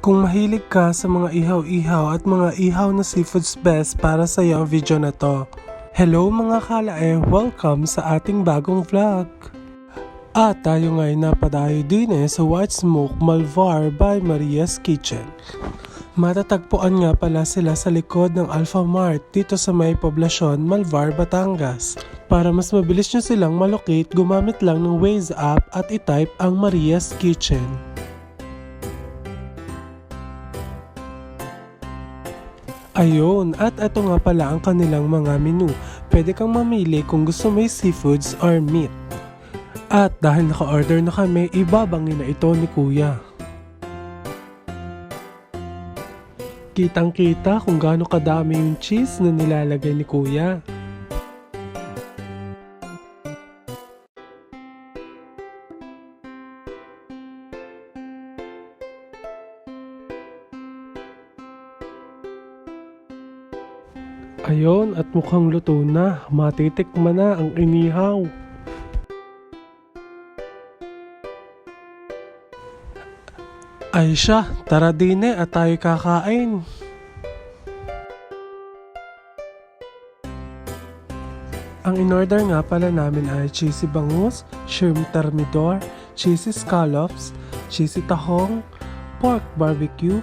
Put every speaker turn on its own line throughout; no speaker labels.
Kung mahilig ka sa mga ihaw-ihaw at mga ihaw na seafoods best, para sa iyo ang video na to. Hello mga kalae, welcome sa ating bagong vlog. At tayo ngayon napadayo din sa White Smoke Malvar by Maria's Kitchen. Matatagpuan nga pala sila sa likod ng Alpha Mart dito sa may poblasyon Malvar, Batangas. Para mas mabilis nyo silang malocate, gumamit lang ng Waze app at itype ang Maria's Kitchen. Ayun, at ito nga pala ang kanilang mga menu. Pwede kang mamili kung gusto may seafoods or meat. At dahil naka-order na kami, ibabangin na ito ni Kuya. Kitang-kita kung gaano kadami yung cheese na nilalagay ni Kuya. Ayun, at mukhang luto na. Matitikman na ang inihaw. Ay siya, tara din at tayo kakain. Ang in-order nga pala namin ay cheesy bangus, shrimp thermidor, cheesy scallops, cheesy tahong, pork barbecue,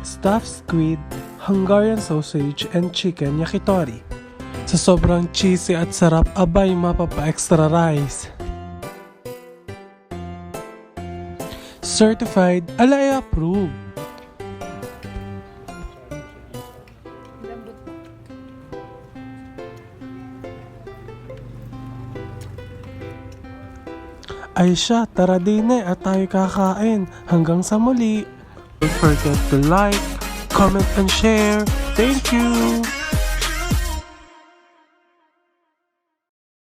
stuffed squid, Hungarian sausage, and chicken yakitori. Sa sobrang cheesy at sarap, abay mapapa-extra rice. Certified Alay approved. Ay siya, tara din at tayo kakain. Hanggang sa muli. Don't forget to like, comment and share. Thank you!